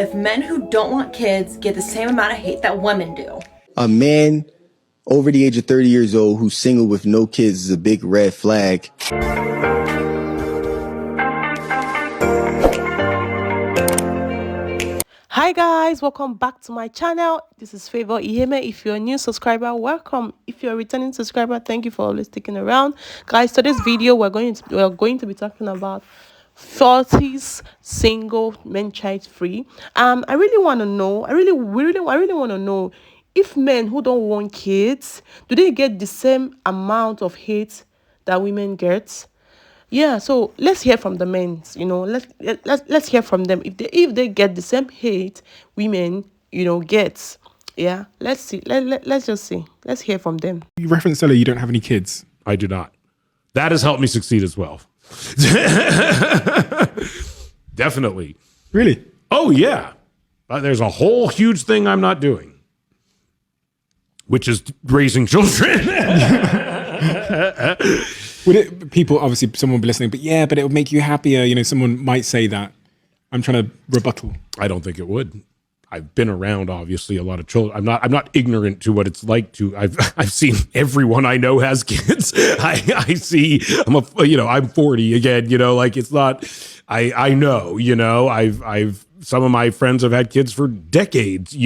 If men who don't want kids get the same amount of hate that women do. A man over the age of 30 years old who's single with no kids is a big red flag. Hi guys, welcome back to my channel. This is Favor Iheme. If you're a new subscriber, welcome. If you're a returning subscriber, thank you for always sticking around. Guys, today's video we're going to be talking about 40s single men child free. I really want to know, I really want to know, if men who don't want kids, do they get the same amount of hate that women get? Yeah, so let's hear from the men. Let's hear from them. If they get the same hate women get. Yeah, let's see. Let's just see. Let's hear from them. You referenced earlier you don't have any kids. I do not. That has helped me succeed as well. Definitely. Really? Oh yeah. There's a whole huge thing I'm not doing, which is raising children. Would it, people, obviously someone will be listening, but yeah, but it would make you happier. You know, someone might say that. I'm trying to rebuttal. I don't think it would. I've been around, obviously, a lot of children. I'm not ignorant to what it's like to. I've seen everyone I know has kids. I see. I'm 40 again. Like it's not. I know. I've some of my friends have had kids for decades.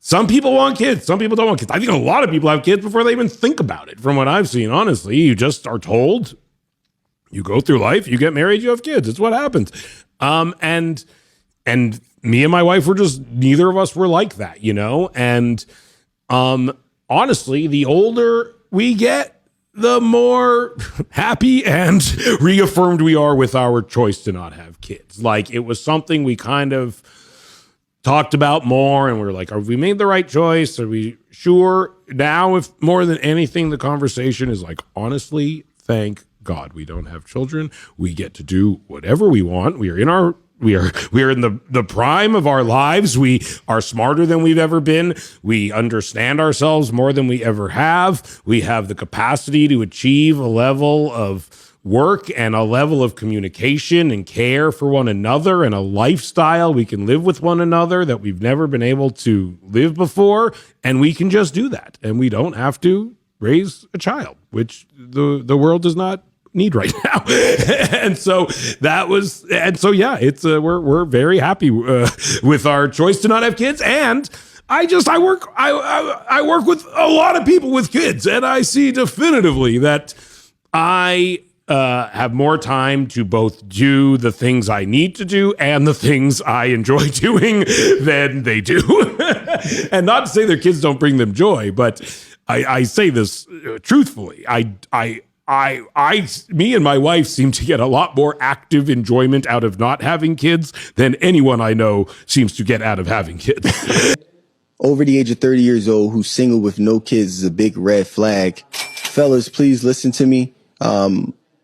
Some people want kids. Some people don't want kids. I think a lot of people have kids before they even think about it. From what I've seen, honestly, you just are told. You go through life. You get married. You have kids. It's what happens. And me and my wife were just, neither of us were like that, And honestly, the older we get, the more happy and reaffirmed we are with our choice to not have kids. Like it was something we kind of talked about more, and we were like, are we made the right choice? Are we sure? Now, if more than anything, the conversation is like, honestly, thank God we don't have children. We get to do whatever we want. We are in the prime of our lives. We are smarter than we've ever been. We understand ourselves more than we ever have. We have the capacity to achieve a level of work and a level of communication and care for one another and a lifestyle we can live with one another that we've never been able to live before. And we can just do that. And we don't have to raise a child, which the world does not need right now. and so yeah, it's we're very happy with our choice to not have kids. And I work with a lot of people with kids, and I see definitively that I have more time to both do the things I need to do and the things I enjoy doing than they do. And not to say their kids don't bring them joy, but I say this truthfully. Me and my wife seem to get a lot more active enjoyment out of not having kids than anyone I know seems to get out of having kids. Over the age of 30 years old who's single with no kids is a big red flag. Fellas, please listen to me.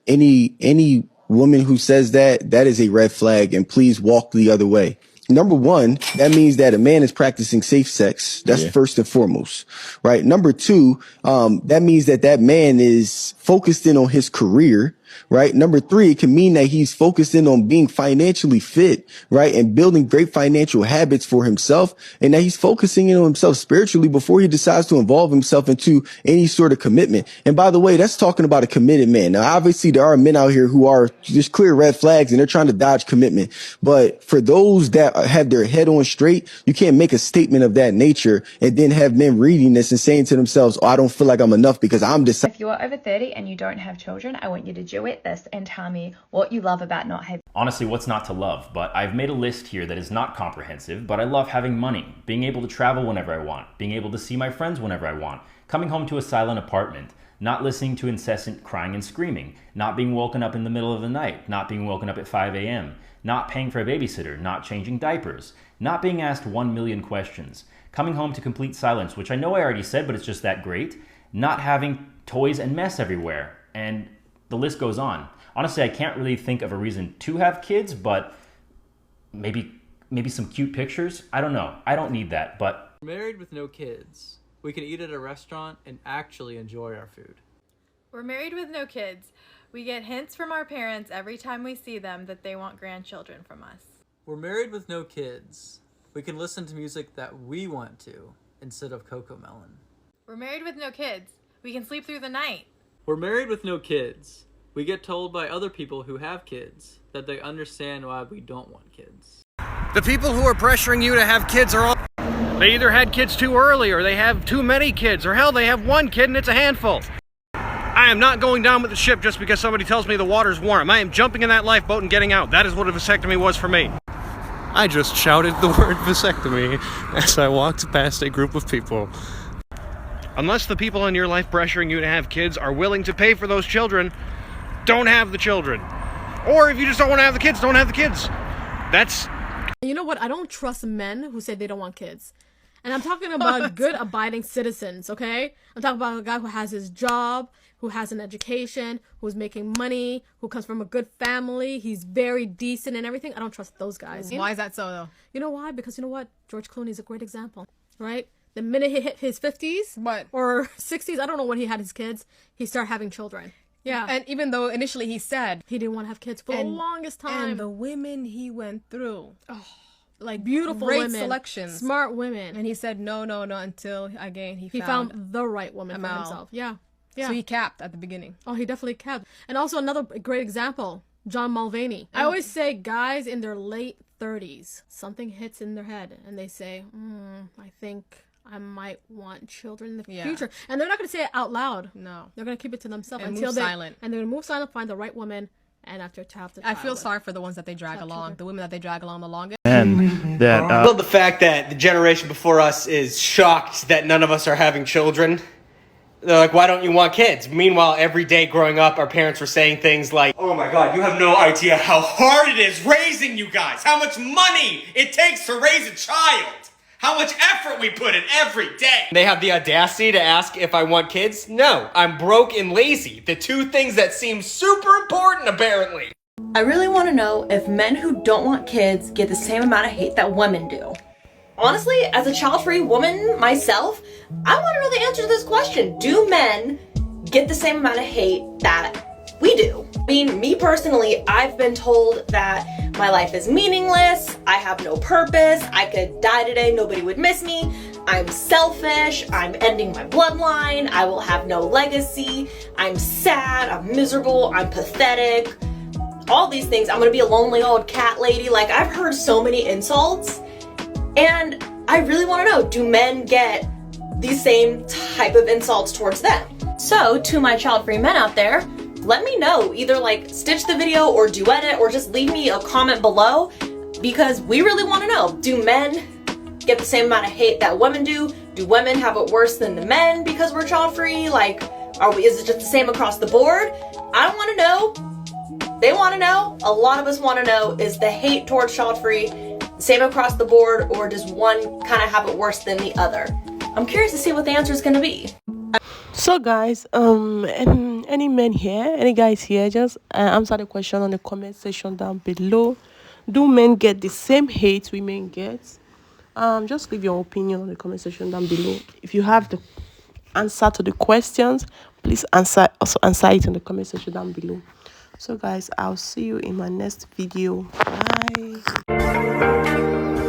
Any woman who says that is a red flag, and please walk the other way. Number one, that means that a man is practicing safe sex. That's first and foremost, right? Number two, that means that man is focused in on his career, right? Number three, it can mean that he's focused in on being financially fit, right? And building great financial habits for himself, and that he's focusing in on himself spiritually before he decides to involve himself into any sort of commitment. And by the way, that's talking about a committed man. Now, obviously there are men out here who are just clear red flags and they're trying to dodge commitment. But for those that have their head on straight, you can't make a statement of that nature and then have men reading this and saying to themselves, oh, I don't feel like I'm enough because I'm deciding. If you are over 30 and you don't have children, I want you to duet this and tell me what you love about not having. Honestly, what's not to love? But I've made a list here that is not comprehensive, but I love having money, being able to travel whenever I want, being able to see my friends whenever I want, coming home to a silent apartment, not listening to incessant crying and screaming, not being woken up in the middle of the night, not being woken up at 5 a.m., not paying for a babysitter, not changing diapers, not being asked 1 million questions, coming home to complete silence, which I know I already said, but it's just that great, not having toys and mess everywhere, and the list goes on. Honestly, I can't really think of a reason to have kids, but maybe some cute pictures. I don't know. I don't need that, but Married with no kids. We can eat at a restaurant and actually enjoy our food. We're married with no kids. We get hints from our parents every time we see them that they want grandchildren from us. We're married with no kids. We can listen to music that we want to instead of Cocomelon. We're married with no kids. We can sleep through the night. We're married with no kids. We get told by other people who have kids that they understand why we don't want kids. The people who are pressuring you to have kids are all... They either had kids too early, or they have too many kids, or hell, they have one kid and it's a handful. I am not going down with the ship just because somebody tells me the water's warm. I am jumping in that lifeboat and getting out. That is what a vasectomy was for me. I just shouted the word vasectomy as I walked past a group of people. Unless the people in your life pressuring you to have kids are willing to pay for those children, don't have the children. Or if you just don't want to have the kids, don't have the kids. That's... You know what? I don't trust men who say they don't want kids. And I'm talking about good, abiding citizens, okay? I'm talking about a guy who has his job, who has an education, who's making money, who comes from a good family. He's very decent and everything. I don't trust those guys. Why is that so, though? You know why? Because you know what? George Clooney's a great example, right? The minute he hit his 50s or 60s, I don't know when he had his kids, he started having children. Yeah. And even though initially he said he didn't want to have kids for the longest time. And the women he went through. Oh, like beautiful great women, selections, smart women, and he said no until again he found the right woman for himself. Yeah. So he capped at the beginning. Oh, he definitely capped. And also another great example, John Mulvaney. I always say guys in their late 30s, something hits in their head and they say, I think I might want children in the future. And they're not going to say it out loud. No. They're going to keep it to themselves and until move silent. And they're going to move silent, find the right woman, and after to have the child. I feel sorry for the ones that they drag along, the women that they drag along the longest. And that I love the fact that the generation before us is shocked that none of us are having children. They're like, why don't you want kids? Meanwhile, every day growing up, our parents were saying things like, oh my God, you have no idea how hard it is raising you guys, how much money it takes to raise a child, how much effort we put in every day. They have the audacity to ask if I want kids? No, I'm broke and lazy, the two things that seem super important apparently. I really want to know if men who don't want kids get the same amount of hate that women do. Honestly, as a child-free woman myself, I want to know the answer to this question. Do men get the same amount of hate that we do? I mean, me personally, I've been told that my life is meaningless, I have no purpose, I could die today, nobody would miss me, I'm selfish, I'm ending my bloodline, I will have no legacy, I'm sad, I'm miserable, I'm pathetic, all these things. I'm gonna be a lonely old cat lady. Like, I've heard so many insults. And I really want to know, do men get these same type of insults towards them? So to my child-free men out there, let me know. Either like stitch the video or duet it, or just leave me a comment below, because we really want to know, do men get the same amount of hate that women do? Do women have it worse than the men because we're child-free? Like, is it just the same across the board? I want to know. They want to know. A lot of us want to know, is the hate towards child-free same across the board, or does one kind of have it worse than the other? I'm curious to see what the answer is going to be. So guys, any men here, any guys here, just answer the question on the comment section down below. Do men get the same hate women get? Just leave your opinion on the comment section down below. If you have the answer to the questions, please answer it in the comment section down below. So guys, I'll see you in my next video. Bye.